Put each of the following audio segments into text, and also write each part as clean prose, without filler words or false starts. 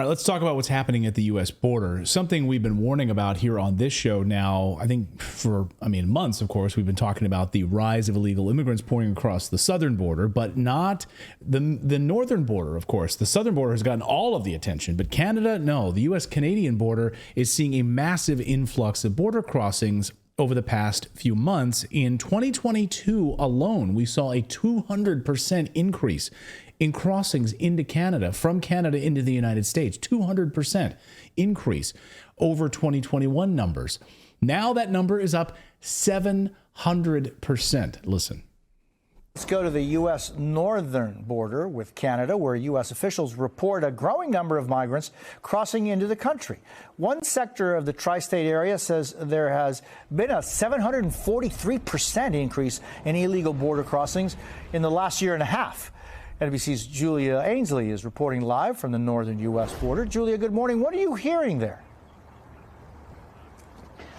right, let's talk about what's happening at the U.S. border. Something we've been warning about here on this show now, I think months, of course, we've been talking about the rise of illegal immigrants pouring across the southern border, but not the northern border, of course. The southern border has gotten all of the attention, but Canada, no. The U.S.-Canadian border is seeing a massive influx of border crossings over the past few months. In 2022 alone, we saw a 200% increase in crossings into Canada, from Canada into the United States. 200% increase over 2021 numbers. Now that number is up 700%. Listen. Let's go to the U.S. northern border with Canada, where U.S. officials report a growing number of migrants crossing into the country. One sector of the tri-state area says there has been a 743% increase in illegal border crossings in the last year and a half. NBC's Julia Ainsley is reporting live from the northern U.S. border. Julia, good morning. What are you hearing there?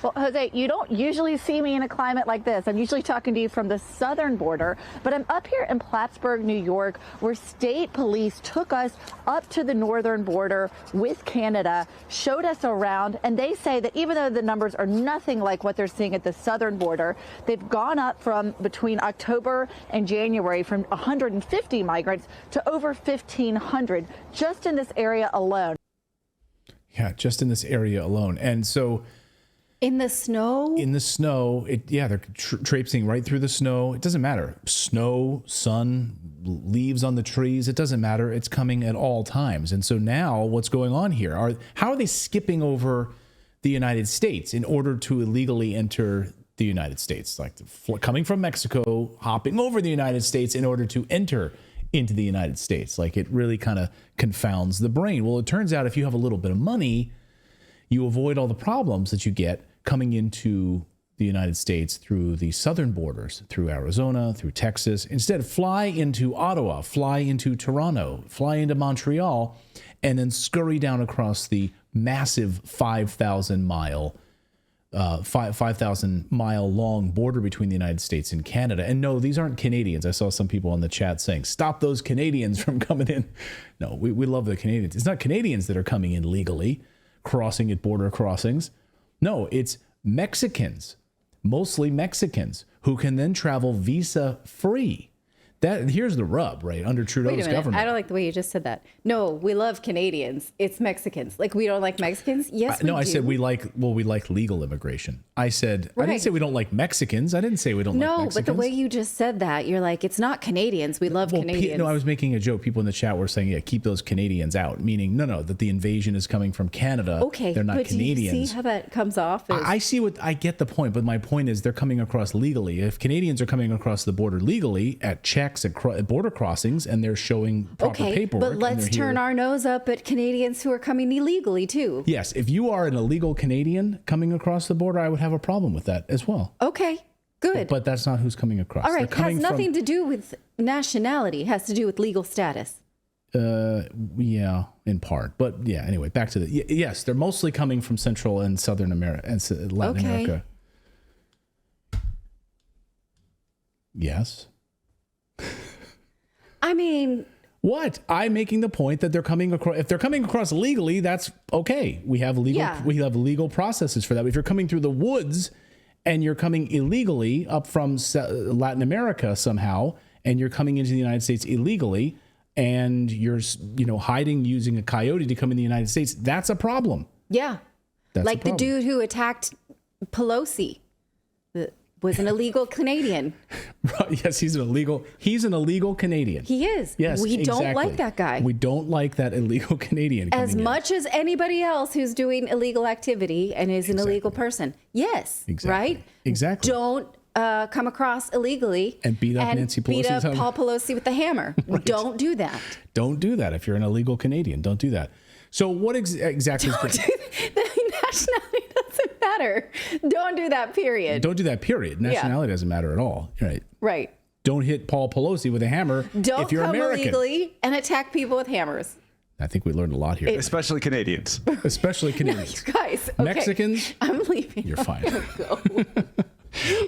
Well, Jose, you don't usually see me in a climate like this. I'm usually talking to you from the southern border, but I'm up here in Plattsburgh, New York, where state police took us up to the northern border with Canada, showed us around, and they say that even though the numbers are nothing like what they're seeing at the southern border, they've gone up from between October and January from 150 migrants to over 1,500 just in this area alone. Yeah, just in this area alone. And so... In the snow? In the snow. They're traipsing right through the snow. It doesn't matter. Snow, sun, leaves on the trees. It doesn't matter. It's coming at all times. And so now what's going on here? How are they skipping over the United States in order to illegally enter the United States? Like coming from Mexico, hopping over the United States in order to enter into the United States. Like it really kind of confounds the brain. Well, it turns out if you have a little bit of money, you avoid all the problems that you get coming into the United States through the southern borders, through Arizona, through Texas. Instead, fly into Ottawa, fly into Toronto, fly into Montreal, and then scurry down across the massive 5,000 mile long border between the United States and Canada. And no, these aren't Canadians. I saw some people on the chat saying, stop those Canadians from coming in. No, we love the Canadians. It's not Canadians that are coming in legally, crossing at border crossings. No, it's Mexicans, mostly Mexicans, who can then travel visa free. Here's the rub, right? Under Trudeau's government. I don't like the way you just said that. No, we love Canadians. It's Mexicans. Like, we don't like Mexicans? Yes, we do. No, I said we like legal immigration. I said, right. I didn't say we don't like Mexicans. I didn't say we don't like Mexicans. No, but the way you just said that, you're like, it's not Canadians. We love Canadians. No, I was making a joke. People in the chat were saying, yeah, keep those Canadians out. Meaning, no, that the invasion is coming from Canada. Okay, they're not but Canadians. Do you see how that comes off? I get the point, but my point is they're coming across legally. If Canadians are coming across the border legally at checks, at border crossings, and they're showing proper paperwork. But let's turn our nose up at Canadians who are coming illegally too. Yes, if you are an illegal Canadian coming across the border, I would have a problem with that as well. Okay, good. But that's not who's coming across. All right, it has nothing to do with nationality. It has to do with legal status. Yeah, in part. But yeah, anyway, back to yes, they're mostly coming from Central and Southern America and Latin America. Yes. I mean, what? I'm making the point that they're coming across. If they're coming across legally, that's okay. We have legal processes for that. But if you're coming through the woods and you're coming illegally up from Latin America somehow, and you're coming into the United States illegally, and you're hiding using a coyote to come in the United States, that's a problem. Yeah, that's like the dude who attacked Pelosi. Was an illegal Canadian. Yes, he's an illegal Canadian. He is. Yes, we don't like that guy. We don't like that illegal Canadian. As much as anybody else who's doing illegal activity and is an illegal person. Yes. Exactly. Right? Exactly. Don't come across illegally and beat up Nancy Pelosi. Beat up Paul Pelosi with the hammer. Right. Don't do that. Don't do that. If you're an illegal Canadian, don't do that. So what exactly? The nationality doesn't matter. Don't do that, period. Don't do that, period. Nationality doesn't matter at all. Right. Right. Don't hit Paul Pelosi with a hammer if you're American. Don't come illegally and attack people with hammers. I think we learned a lot here. Especially Canadians. Especially Canadians. No, you guys. Okay. Mexicans. I'm leaving. You're fine. Go.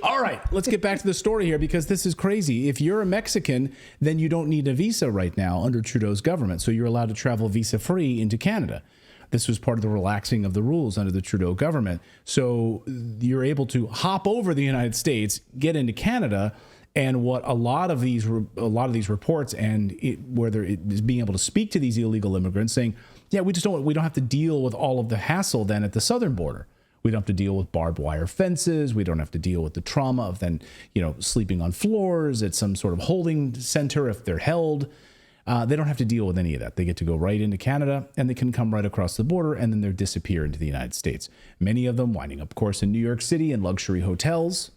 All right, let's get back to the story here because this is crazy. If you're a Mexican, then you don't need a visa right now under Trudeau's government. So you're allowed to travel visa-free into Canada. This was part of the relaxing of the rules under the Trudeau government. So you're able to hop over the United States, get into Canada, and what a lot of these reports and whether it is being able to speak to these illegal immigrants saying, yeah, we don't have to deal with all of the hassle then at the southern border. We don't have to deal with barbed wire fences. We don't have to deal with the trauma of then, sleeping on floors at some sort of holding center if they're held. They don't have to deal with any of that. They get to go right into Canada and they can come right across the border and then they disappear into the United States. Many of them winding up, of course, in New York City in luxury hotels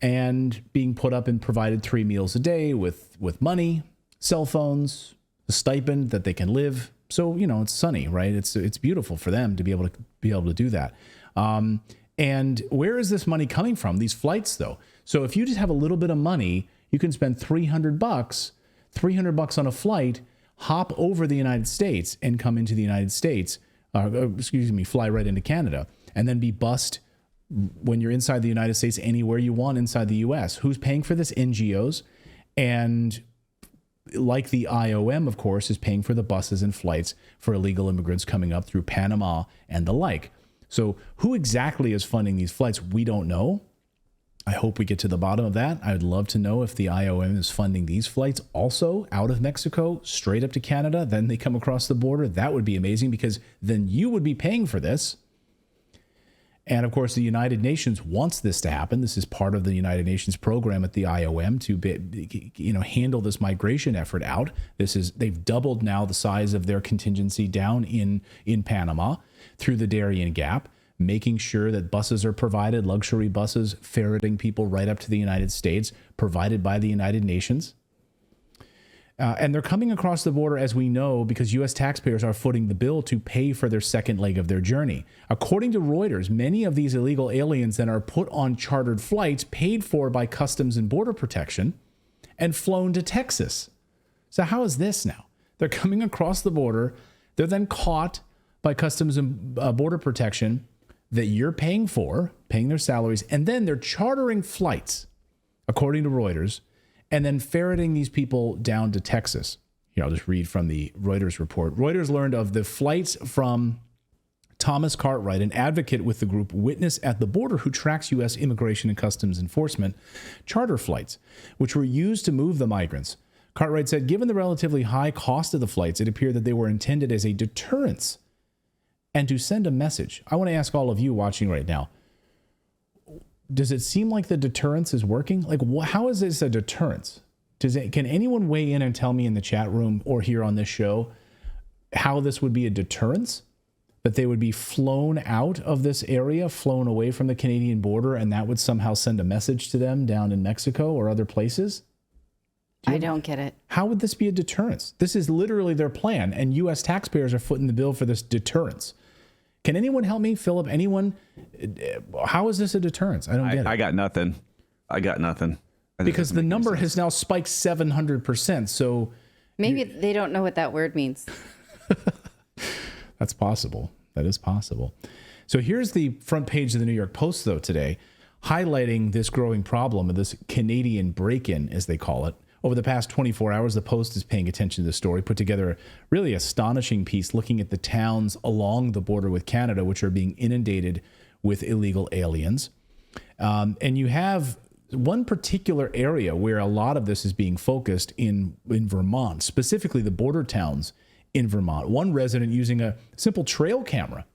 and being put up and provided 3 meals a day with money, cell phones, a stipend that they can live. So, it's sunny, right? It's beautiful for them to be able to do that. And where is this money coming from? These flights, though. So if you just have a little bit of money, you can spend $300 on a flight, hop over the United States and come into the United States, fly right into Canada and then be bussed when you're inside the United States anywhere you want inside the U.S. Who's paying for this? NGOs. And like the IOM, of course, is paying for the buses and flights for illegal immigrants coming up through Panama and the like. So who exactly is funding these flights? We don't know. I hope we get to the bottom of that. I would love to know if the IOM is funding these flights also out of Mexico, straight up to Canada. Then they come across the border. That would be amazing because then you would be paying for this. And of course, the United Nations wants this to happen. This is part of the United Nations program at the IOM to handle this migration effort out. They've doubled now the size of their contingency down in Panama through the Darien Gap, making sure that buses are provided, luxury buses ferreting people right up to the United States, provided by the United Nations. And they're coming across the border, as we know, because U.S. taxpayers are footing the bill to pay for their second leg of their journey. According to Reuters, many of these illegal aliens then are put on chartered flights paid for by Customs and Border Protection and flown to Texas. So how is this now? They're coming across the border. They're then caught by Customs and Border Protection that you're paying their salaries, and then they're chartering flights, according to Reuters, and then ferreting these people down to Texas. Here, I'll just read from the Reuters report. Reuters learned of the flights from Thomas Cartwright, an advocate with the group Witness at the Border, who tracks U.S. Immigration and Customs Enforcement charter flights, which were used to move the migrants. Cartwright said, given the relatively high cost of the flights, it appeared that they were intended as a deterrence and to send a message. I want to ask all of you watching right now, does it seem like the deterrence is working? Like, how is this a deterrence? Can anyone weigh in and tell me in the chat room or here on this show how this would be a deterrence? That they would be flown out of this area, flown away from the Canadian border, and that would somehow send a message to them down in Mexico or other places? I don't get it. How would this be a deterrence? This is literally their plan, and U.S. taxpayers are footing the bill for this deterrence. Can anyone help me, Philip? Anyone? How is this a deterrence? I don't get it. I got nothing. Because the number has now spiked 700%. So maybe they don't know what that word means. That's possible. That is possible. So here's the front page of the New York Post, though, today, highlighting this growing problem of this Canadian break-in, as they call it. Over the past 24 hours, the Post is paying attention to the story, put together a really astonishing piece looking at the towns along the border with Canada, which are being inundated with illegal aliens. And you have one particular area where a lot of this is being focused in Vermont, specifically the border towns in Vermont. One resident using a simple trail camera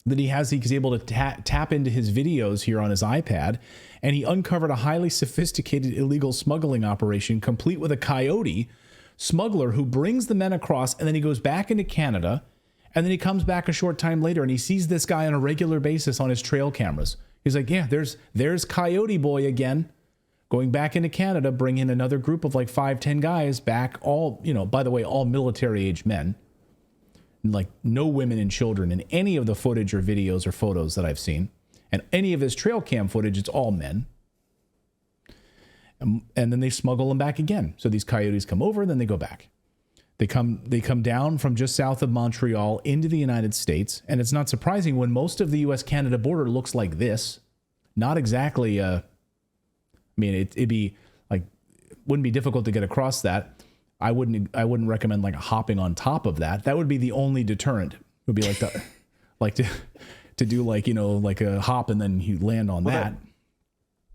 that he's able to tap into his videos here on his iPad, and he uncovered a highly sophisticated illegal smuggling operation complete with a coyote smuggler who brings the men across, and then he goes back into Canada, and then he comes back a short time later, and he sees this guy on a regular basis on his trail cameras. He's like, yeah, there's Coyote Boy again, going back into Canada, bringing another group of like 5-10 guys back, all, by the way, all military-age men. Like no women and children in any of the footage or videos or photos that I've seen. And any of his trail cam footage, it's all men. And then they smuggle them back again. So these coyotes come over, then they go back. They come down from just south of Montreal into the United States. And it's not surprising when most of the U.S.-Canada border looks like this. not exactly, it'd be like, wouldn't be difficult to get across that. I wouldn't recommend like hopping on top of that. That would be the only deterrent. It would be like to do like, like a hop and then you land on that.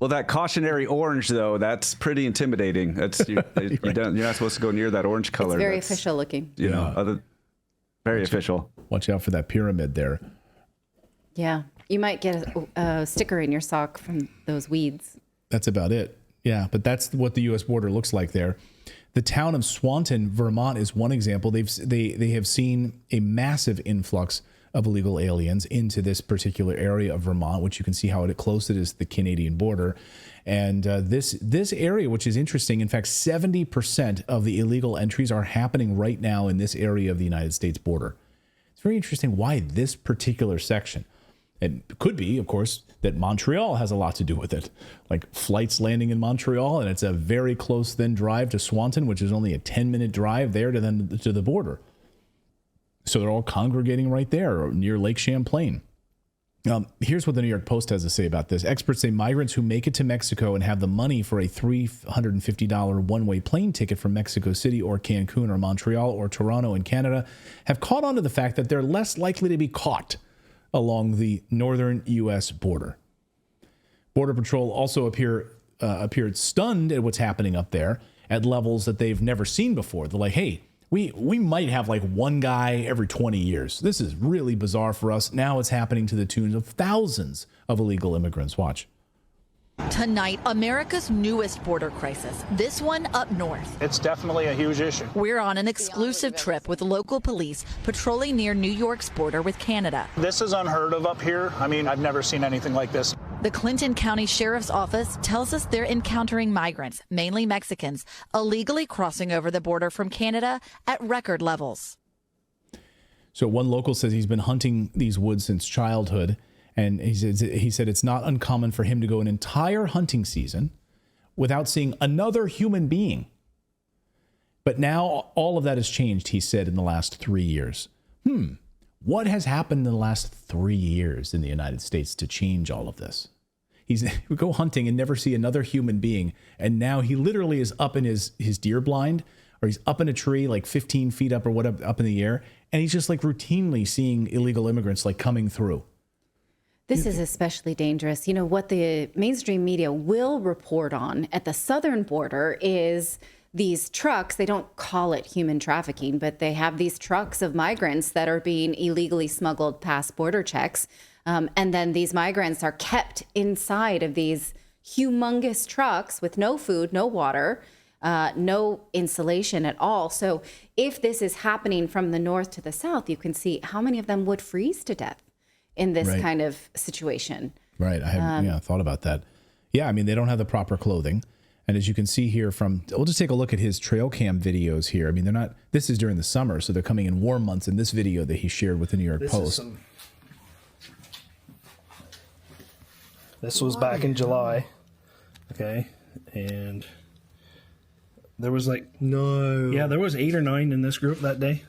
Well, that cautionary orange, though, that's pretty intimidating. That's you're not supposed to go near that orange color. It's very official looking. Very official. Watch out for that pyramid there. Yeah. You might get a sticker in your sock from those weeds. That's about it. Yeah, but that's what the U.S. border looks like there. The town of Swanton, Vermont, is one example. They have seen a massive influx of illegal aliens into this particular area of Vermont, which you can see how close it is to the Canadian border. And this area, which is interesting, in fact, 70% of the illegal entries are happening right now in this area of the United States border. It's very interesting why this particular section. It could be, of course, that Montreal has a lot to do with it. Like flights landing in Montreal, and it's a very close then drive to Swanton, which is only a 10-minute drive there to the border. So they're all congregating right there near Lake Champlain. Here's what the New York Post has to say about this. Experts say migrants who make it to Mexico and have the money for a $350 one-way plane ticket from Mexico City or Cancun or Montreal or Toronto in Canada have caught on to the fact that they're less likely to be caught along the northern U.S. border. Border Patrol also appeared stunned at what's happening up there at levels that they've never seen before. They're like, hey, we might have like one guy every 20 years. This is really bizarre for us. Now it's happening to the tune of thousands of illegal immigrants. Watch. Tonight, America's newest border crisis, this one up north. It's definitely a huge issue. We're on an exclusive trip with local police patrolling near New York's border with Canada. This is unheard of up here. I mean, I've never seen anything like this. The Clinton County Sheriff's Office tells us they're encountering migrants, mainly Mexicans, illegally crossing over the border from Canada at record levels. So one local says he's been hunting these woods since childhood. And he said it's not uncommon for him to go an entire hunting season without seeing another human being. But now all of that has changed, he said, in the last 3 years. What has happened in the last 3 years in the United States to change all of this? We go hunting and never see another human being. And now he literally is up in his deer blind, or he's up in a tree like 15 feet up or whatever, up in the air. And he's just like routinely seeing illegal immigrants like coming through. This is especially dangerous. You know, what the mainstream media will report on at the southern border is these trucks. They don't call it human trafficking, but they have these trucks of migrants that are being illegally smuggled past border checks. And then these migrants are kept inside of these humongous trucks with no food, no water, no insulation at all. So if this is happening from the north to the south, you can see how many of them would freeze to death in this kind of situation. Right. I hadn't thought about that. Yeah, I mean, they don't have the proper clothing. And as you can see here we'll just take a look at his trail cam videos here. I mean, this is during the summer, so they're coming in warm months in this video that he shared with the New York Post. This was back in July. Okay. And there was there was 8 or 9 in this group that day.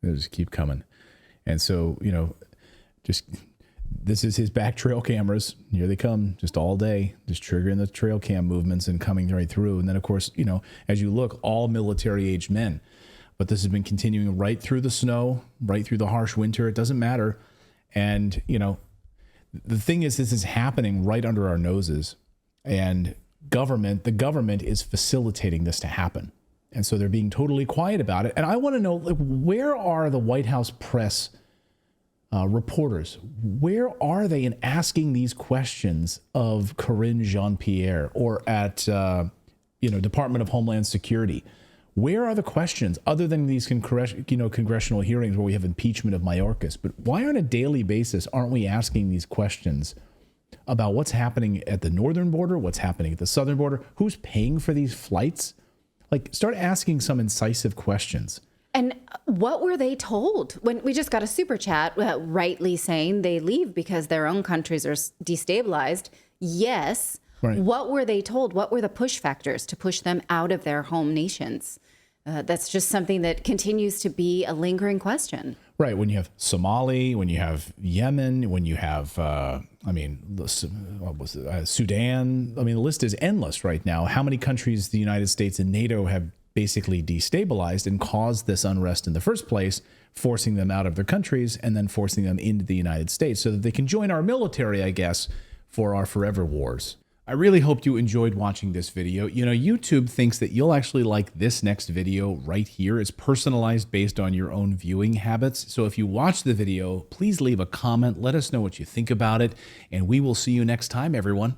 They'll just keep coming. And so, this is his back trail cameras. Here they come just all day, just triggering the trail cam movements and coming right through. And then, of course, as you look, all military-aged men. But this has been continuing right through the snow, right through the harsh winter. It doesn't matter. And, the thing is, this is happening right under our noses. And the government is facilitating this to happen. And so they're being totally quiet about it. And I want to know, where are the White House press reporters? Where are they in asking these questions of Karine Jean-Pierre or at, Department of Homeland Security? Where are the questions other than these congressional hearings where we have impeachment of Mayorkas? But why on a daily basis aren't we asking these questions about what's happening at the northern border, what's happening at the southern border, who's paying for these flights? Start asking some incisive questions. And what were they told? When we just got a super chat, rightly saying they leave because their own countries are destabilized. Yes. Right. What were they told? What were the push factors to push them out of their home nations? That's just something that continues to be a lingering question. Right. When you have Somali, when you have Yemen, when you have, Sudan. I mean, the list is endless right now. How many countries the United States and NATO have basically destabilized and caused this unrest in the first place, forcing them out of their countries and then forcing them into the United States so that they can join our military, I guess, for our forever wars. I really hope you enjoyed watching this video. You know, YouTube thinks that you'll actually like this next video right here. It's personalized based on your own viewing habits. So if you watch the video, please leave a comment. Let us know what you think about it. And we will see you next time, everyone.